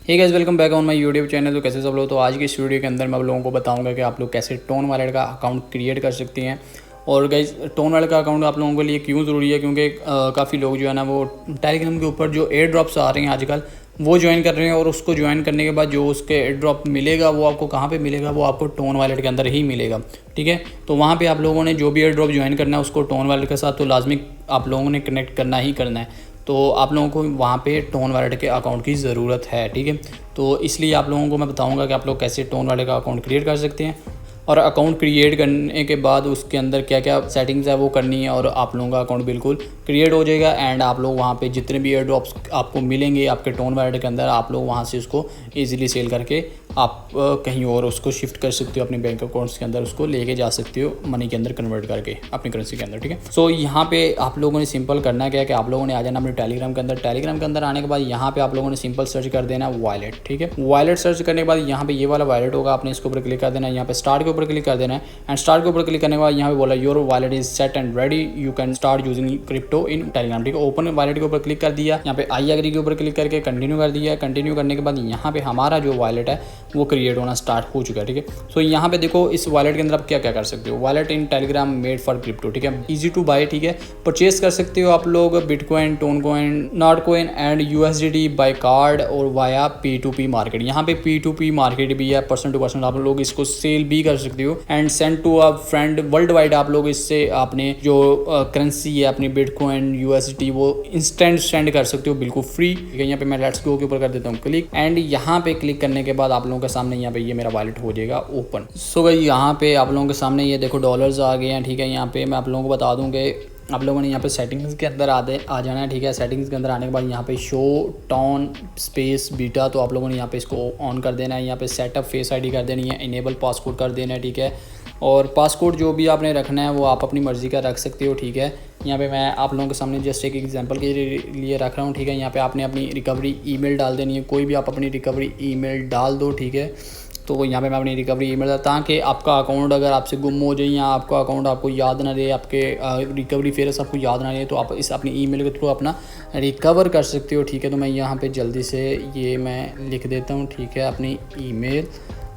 Hey guys, welcome back on my YouTube channel. तो कैसे सब लोग। तो आज की इस वीडियो के अंदर मैं आप लोगों को बताऊंगा कि आप लोग कैसे टोन वॉलेट का अकाउंट क्रिएट कर सकते हैं। और गाइस, टोन वॉलेट का अकाउंट आप लोगों के लिए क्यों ज़रूरी है, क्योंकि काफ़ी लोग जो है ना वो टेलीग्राम के ऊपर जो एयर ड्रॉप्स आ रहे हैं आजकल वो ज्वाइन कर रहे हैं। और उसको ज्वाइन करने के बाद जो उसके एयर ड्रॉप मिलेगा वो आपको कहाँ पे मिलेगा, वो आपको टोन वॉलेट के अंदर ही मिलेगा। ठीक है, तो वहाँ पे आप लोगों ने जो भी एयर ड्रॉप ज्वाइन करना है उसको टोन वॉलेट के साथ तो लाजमी आप लोगों ने कनेक्ट करना ही करना है। तो आप लोगों को वहाँ पे टोन वॉलेट के अकाउंट की ज़रूरत है। ठीक है, तो इसलिए आप लोगों को मैं बताऊंगा कि आप लोग कैसे टोन वॉलेट का अकाउंट क्रिएट कर सकते हैं। और अकाउंट क्रिएट करने के बाद उसके अंदर क्या क्या सेटिंग्स है वो करनी है, और आप लोगों का अकाउंट बिल्कुल क्रिएट हो जाएगा। एंड आप लोग वहाँ पे जितने भी एयर ड्रॉप्स आपको मिलेंगे आपके टोन वॉलेट के अंदर, आप लोग वहाँ से उसको ईजिली सेल करके आप कहीं और उसको शिफ्ट कर सकते हो, अपने बैंक अकाउंट्स के अंदर उसको लेके जा सकते हो, मनी के अंदर कन्वर्ट करके अपनी करेंसी के अंदर। ठीक है, सो यहाँ पे आप लोगों ने सिंपल करना क्या है कि आप लोगों ने आ जाना अपने टेलीग्राम के अंदर। टेलीग्राम के अंदर आने के बाद यहाँ पे आप लोगों ने सिंपल सर्च कर देना वॉलेट। ठीक है, वॉलेट सर्च करने के बाद यहाँ पे ये वाला वॉलेट होगा, आपने इसके ऊपर क्लिक कर देना है। यहाँ पे स्टार्ट के ऊपर क्लिक कर देना है। एंड स्टार्ट के ऊपर क्लिक करने के बाद यहाँ पे बोला your wallet is set and ready, you can start using crypto in Telegram. ठीक है, ओपन वॉलेट के ऊपर क्लिक कर दिया। यहाँ पे आई एग्री के ऊपर क्लिक करके कंटिन्यू कर दिया। कंटिन्यू करने के बाद यहाँ पे हमारा जो वॉलेट है वो क्रिएट होना स्टार्ट हो चुका है। ठीक है, सो यहाँ पे देखो इस वॉलेट के अंदर आप क्या क्या कर सकते हो। Wallet in Telegram made for crypto. ठीक है, इजी टू बाय। ठीक है, परचेस कर सकते हो आप लोग bitcoin, Toncoin, Notcoin and USDT buy card और वाया P2P मार्केट। यहाँ पे P2P मार्केट भी है, पर्सन टू पर्सन आप लोग इसको सेल भी कर सकते हो। And send to a friend worldwide, आप लोग इससे आपने जो करेंसी है अपनी बिटकॉइन यूएसडीटी वो इंस्टेंट सेंड कर सकते हो बिल्कुल फ्री। ठीक है, यहाँ पे मैं लेट्स गो के ऊपर कर देता हूँ क्लिक। एंड यहाँ पे क्लिक करने के बाद आप लोगों के सामने यहाँ पे ये मेरा वॉलेट हो जाएगा ओपन। सो भाई यहाँ पे आप लोगों के सामने ये देखो डॉलर्स आ गए हैं। ठीक है, यहाँ पे मैं आप लोगों को बता दूँ कि आप लोगों ने यहाँ पे सेटिंग्स के अंदर आ जाना है। ठीक है, सेटिंग्स के अंदर आने के बाद यहाँ पे शो टोन स्पेस बीटा, तो आप लोगों ने यहाँ पे इसको ऑन कर देना है। यहाँ पे सेटअप फेस आईडी कर देनी है, इनेबल पासकोड कर देना है। ठीक है, और पासकोड जो भी आपने रखना है वो आप अपनी मर्ज़ी का रख सकते हो। ठीक है, यहाँ पे मैं आप लोगों के सामने जस्ट एक एग्जांपल के लिए रख रहा हूँ। ठीक है, यहाँ पे आपने अपनी रिकवरी ईमेल डाल देनी है, कोई भी आप अपनी रिकवरी ईमेल डाल दो। ठीक है, तो यहाँ पे मैं अपनी रिकवरी ईमेल ताकि आपका अकाउंट अगर आपसे गुम हो जाए या आपका अकाउंट आपको याद ना रहे, आपके रिकवरी फेयर्स आपको याद ना रहे, तो आप इस अपनी ईमेल के थ्रू अपना रिकवर कर सकते हो। ठीक है, तो मैं यहाँ पे जल्दी से ये मैं लिख देता हूँ। ठीक है, अपनी ईमेल,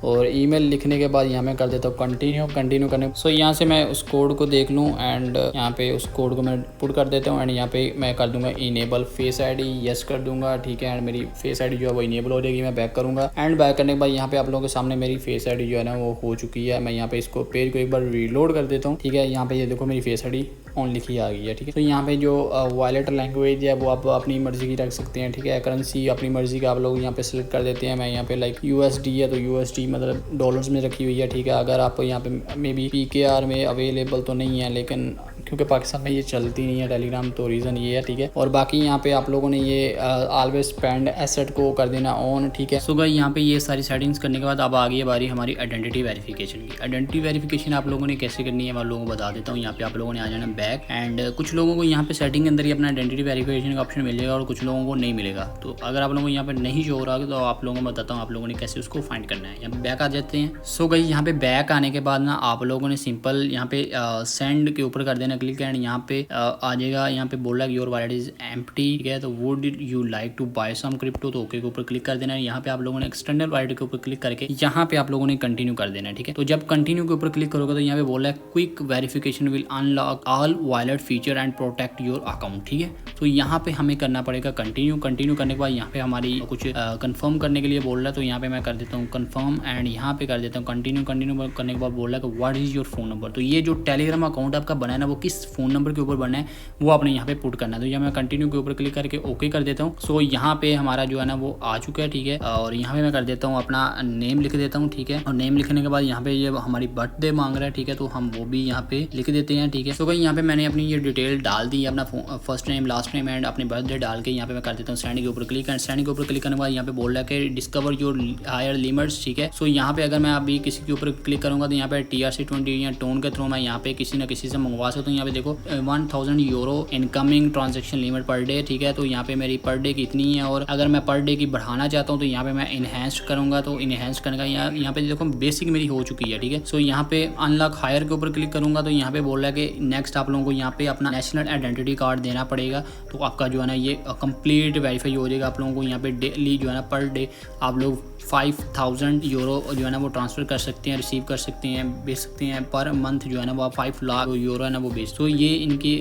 और ईमेल लिखने के बाद यहाँ मैं कर देता हूँ कंटिन्यू करने। सो यहाँ से मैं उस कोड को देख लूँ एंड यहाँ पे उस कोड को मैं पुट कर देता हूँ। एंड यहाँ पे मैं कर दूंगा इनेबल फेस आईडी, यस कर दूंगा। ठीक है, एंड मेरी फेस आईडी जो है वो इनेबल हो जाएगी। मैं बैक करूँगा एंड बैक करने के बाद यहाँ पे आप लोगों के सामने मेरी फेस आईडी जो है ना वो हो चुकी है। मैं यहाँ पे इसको पेज को एक बार रीलोड कर देता हूँ। ठीक है, यहाँ पे ये देखो मेरी फेस आईडी ऑन लिखी आ गई है। ठीक है, तो यहाँ पे जो वॉलेट लैंग्वेज है वो आप अपनी मर्जी की रख सकते हैं। ठीक है, करेंसी अपनी मर्जी का आप लोग यहाँ पे सिलेक्ट कर देते हैं। मैं यहाँ पे लाइक USD है तो USD मतलब डॉलर्स में रखी हुई है। ठीक है, अगर आप यहाँ पे मे बी PKR में अवेलेबल तो नहीं है, लेकिन क्योंकि पाकिस्तान में ये चलती नहीं है टेलीग्राम, तो रीज़न ये है। ठीक है, और बाकी यहाँ पे आप लोगों ने ये ऑलवेज स्पेंड एसेट को कर देना ऑन। ठीक है, सो गाइस यहाँ पे ये सारी सेटिंग्स करने के बाद अब आ गई है बारी हमारी आइडेंटिटी वेरिफिकेशन की। आइडेंटिटी वेरिफिकेशन आप लोगों ने कैसे करनी है मैं आप लोगों को बता देता हूँ। यहाँ पे आप लोगों ने आ जाना बैक, एंड कुछ लोगों को यहाँ पे सेटिंग के अंदर ही अपना आइडेंटिटी वेरिफिकेशन का ऑप्शन मिलेगा और कुछ लोगों को नहीं मिलेगा। तो अगर आप लोगों को यहाँ पे नहीं शो हो रहा तो आप लोगों को बताता हूँ आप लोगों ने कैसे उसको फाइंड करना है। यहाँ पे बैक आ जाते हैं। सो गाइस यहाँ पे बैक आने के बाद ना आप लोगों ने सिंपल यहाँ पे सेंड के ऊपर कर देना क्लिक, एंड यहाँ पे आ जाएगा। यहाँ पे बोला योर वॉलेट इज एम्प्टी। ठीक है, तो would you like to buy some crypto, तो ओके के ऊपर क्लिक कर देना है। यहाँ पे आप लोगों ने एक्सटर्नल वॉलेट के ऊपर क्लिक करके यहाँ पे आप लोगों ने कंटिन्यू कर देना है। ठीक है, तो जब कंटिन्यू के ऊपर क्लिक करोगे तो यहाँ पे बोला है quick verification will unlock all wallet feature and protect your account. ठीक है, तो यहाँ पे हमें करना पड़ेगा कंटिन्यू करने के बाद यहाँ पे हमारी कुछ कंफर्म करने के लिए बोल रहा है, तो यहाँ पे मैं कर देता हूँ कंफर्म, एंड यहाँ पे कर देता हूँ कंटिन्यू करने के बाद बोल रहा है कि what is your phone number. तो ये जो टेलीग्राम अकाउंट आपका बना है ना वो किस फोन नंबर के ऊपर बना है वो आपने यहाँ पे पुट करना है। तो यहाँ मैं कंटिन्यू के ऊपर क्लिक करके ओके कर देता हूँ। सो यहाँ पे हमारा जो है ना वो आ चुका है। ठीक है, और यहाँ पे मैं कर देता हूँ अपना नेम लिख देता हूँ। ठीक है, और नेम लिखने के बाद यहाँ पे ये हमारी बर्थडे मांग रहा है। ठीक है, तो हम वो भी यहाँ पे लिख देते हैं। ठीक है, तो भाई यहाँ पे मैंने अपनी ये डिटेल डाल दी है, अपना first name last name and अपनी बर्थडे डाल के यहाँ पे मैं कर देता हूँ सेंड के ऊपर क्लिक, एंड सेंड के ऊपर क्लिक करने के बाद यहाँ पे बोल रहा है कि डिस्कवर योर हायर लिमिट्स। ठीक है, सो यहाँ पे अगर मैं अभी किसी के ऊपर क्लिक करूँगा तो यहाँ पे TRC20 या टोन के थ्रू मैं यहाँ पे किसी न किसी से मंगवा सकता हूँ। यहाँ पे देखो 1000 euro incoming transaction limit per day, ठीक है। तो यहाँ पे मेरी पर डे की इतनी है, और अगर मैं पर डे की बढ़ाना चाहता हूँ तो यहाँ पे मैं इनहेंस करूँगा। तो इनहेंस करने का यहाँ पे देखो बेसिक मेरी हो चुकी है, ठीक है। सो यहाँ पे अनलॉक हायर के ऊपर क्लिक करूँगा तो यहाँ पे बोल रहा है कि नेक्स्ट आप लोगों को यहाँ पे अपना नेशनल आइडेंटिटी कार्ड देना पड़ेगा। तो आपका जो है ना ये कंप्लीट वेरीफाई हो जाएगा। आप लोगों को यहाँ पे डेली जो है ना पर डे आप लोग 5000 यूरो जो है ना वो ट्रांसफ़र कर सकते हैं, रिसीव कर सकते हैं, भेज सकते हैं। पर मंथ जो है ना वो 5 लाख यूरो है ना वो भेज। तो ये इनकी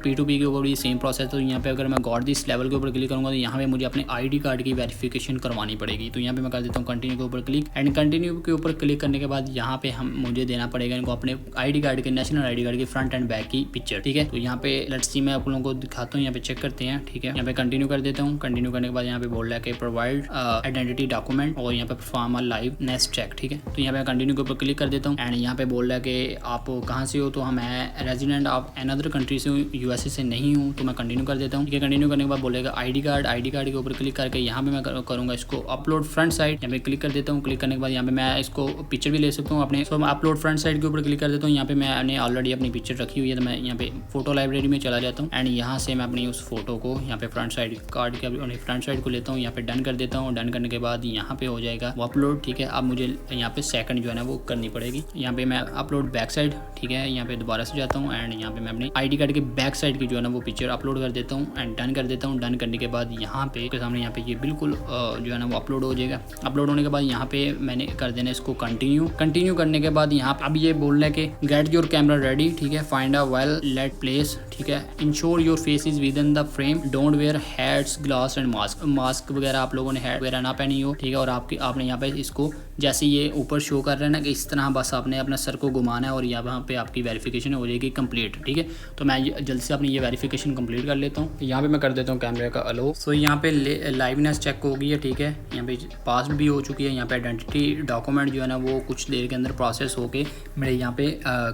P2P के ऊपर भी सेम प्रोसेस। तो यहाँ पे अगर मैं गॉट दिस लेवल के ऊपर क्लिक करूँगा तो यहाँ पे मुझे अपने ID कार्ड की वेरिफिकेशन करवानी पड़ेगी। तो यहाँ पे मैं कर देता हूँ कंटिन्यू के ऊपर क्लिक, एंड कंटिन्यू के ऊपर क्लिक करने के बाद यहाँ पे मुझे देना पड़ेगा इनको अपने ID कार्ड के, नेशनल ID कार्ड के फ्रंट एंड बैक की पिक्चर, ठीक है। तो यहाँ पे लेट्स सी मैं आप लोगों को दिखाता हूँ, यहाँ पे चेक करते हैं, ठीक है। यहाँ पे कंटिन्यू कर देता हूँ। कंटिन्यू करने के बाद यहाँ पे बोल रहा है कि प्रोवाइड आइडेंटिटी डॉक्यूमेंट, और यहाँ पे परफॉर्म लाइव नेक्स्ट चेक, ठीक है। तो यहाँ पे कंटिन्यू के ऊपर क्लिक कर देता हूँ, एंड यहाँ पे बोल रहा है कि आप कहाँ से हो। तो मैं रेजिडेंट ऑफ अनदर कंट्री से हूँ, USA से नहीं हूँ। तो मैं कंटिन्यू कर देता हूँ, ठीक है। कंटिन्यू करने के बाद बोलेगा ID कार्ड के ऊपर क्लिक करके यहाँ पे मैं करूँगा इसको अपलोड फ्रंट साइड। यहाँ पे क्लिक कर देता हूँ। क्लिक करने के बाद यहाँ पे मैं इसको पिक्चर भी ले सकता हूँ अपने। सो मैं अपलोड फ्रंट साइड के ऊपर क्लिक कर देता हूँ। यहाँ पे मैंने ऑलरेडी अपनी पिक्चर रखी हुई है, तो मैं यहाँ पे फोटो लाइब्रेरी में चला जाता हूँ, एंड यहाँ से मैं अपनी उस फोटो को यहाँ पे फ्रंट साइड कार्ड के अपनी फ्रंट साइड को लेता हूँ। यहाँ पे डन कर देता हूँ। डन करने के बाद यहाँ पे हो जाएगा वो अपलोड, ठीक है। अब मुझे यहाँ पे सेकंड जो है ना वो करनी पड़ेगी। यहाँ पे मैं अपलोड बैक साइड, ठीक है। यहाँ पे दोबारा से जाता हूँ, एंड यहाँ पे मैं अपनी ID कार्ड के बैक साइड की जो है ना वो पिक्चर अपलोड कर देता हूँ, एंड डन कर देता हूँ। डन करने के बाद यहाँ पे के सामने यहाँ पे ये बिल्कुल जो है ना वो अपलोड हो जाएगा। अपलोड होने के बाद यहाँ पे मैंने कर देना इसको कंटिन्यू करने के बाद यहाँ पे अब ये बोल रहा है कि गेट योर कैमरा रेडी, ठीक है। Find a well late place, ठीक है। Ensure your face is with in the frame, don't wear hats, glass and mask वगैरह आप लोगों ने हैट वगैरह ना पहनी हो, ठीक है। और आपने यहाँ पे इसको जैसे ये ऊपर शो कर रहा है ना कि इस तरह बस आपने अपना सर को घुमाना है, और यहाँ पे आपकी वेरिफिकेशन हो जाएगी कंप्लीट, ठीक है। तो मैं जल्दी से अपनी ये वेरिफिकेशन कंप्लीट कर लेता हूँ। यहाँ पे मैं कर देता हूँ कैमरे का अलो। सो यहाँ पे लाइवनेस चेक हो गई है, ठीक है। यहाँ पे पास भी हो चुकी है। यहाँ पे आइडेंटिटी डॉक्यूमेंट जो है ना वो कुछ देर के अंदर प्रोसेस होके मेरे यहाँ पे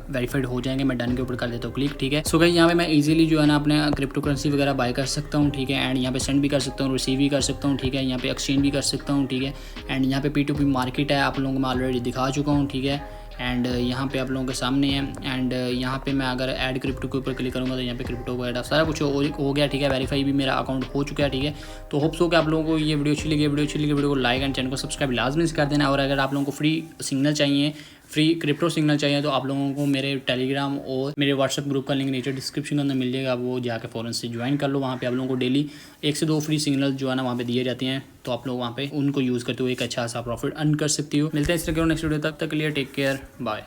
वेरीफाइड हो जाएंगे। मैं डन के ऊपर कर देता हूँ क्लिक, ठीक है। सो गाइस यहाँ पे मैं इजीली जो है ना अपने क्रिप्टो करेंसी वगैरह बाय कर सकता हूँ, ठीक है। एंड यहाँ पे सेंड भी कर सकता हूँ, रिसीव भी कर सकता हूँ, ठीक है। यहाँ पे एक्सचेंज भी कर सकता हूँ, ठीक है। एंड यहाँ पे P2P मार्केट है, आप लोगों को मैं ऑलरेडी दिखा चुका हूँ, ठीक है। एंड यहाँ पे आप लोगों के सामने है। एंड यहाँ पे मैं अगर ऐड क्रिप्टो के ऊपर क्लिक करूँगा तो यहाँ पे क्रिप्टो वगैरह सारा कुछ हो गया, ठीक है। वेरीफाई भी मेरा अकाउंट हो चुका है, ठीक है। तो होप्स हो कि आप लोगों को ये वीडियो अच्छी लगी। वीडियो को लाइक एंड चैनल को सब्सक्राइब लाजमी से कर देना। और अगर आप लोगों को फ्री सिग्नल चाहिए, फ्री क्रिप्टो सिग्नल चाहिए, तो आप लोगों को मेरे टेलीग्राम और मेरे व्हाट्सएप ग्रुप का लिंक नीचे डिस्क्रिप्शन के अंदर मिल जाएगा। वो जाके फ़ौरन से ज्वाइन कर लो। वहाँ पे आप लोगों को डेली 1 से 2 फ्री सिग्नल जो है ना वहाँ पे दिए जाते हैं। तो आप लोग वहाँ पे उनको यूज़ करते हुए एक अच्छा सा प्रॉफिट अर्न कर सकती हो। मिलते हैं इस तरह के नेक्स्ट वीडियो तक के लिए टेक केयर, बाय।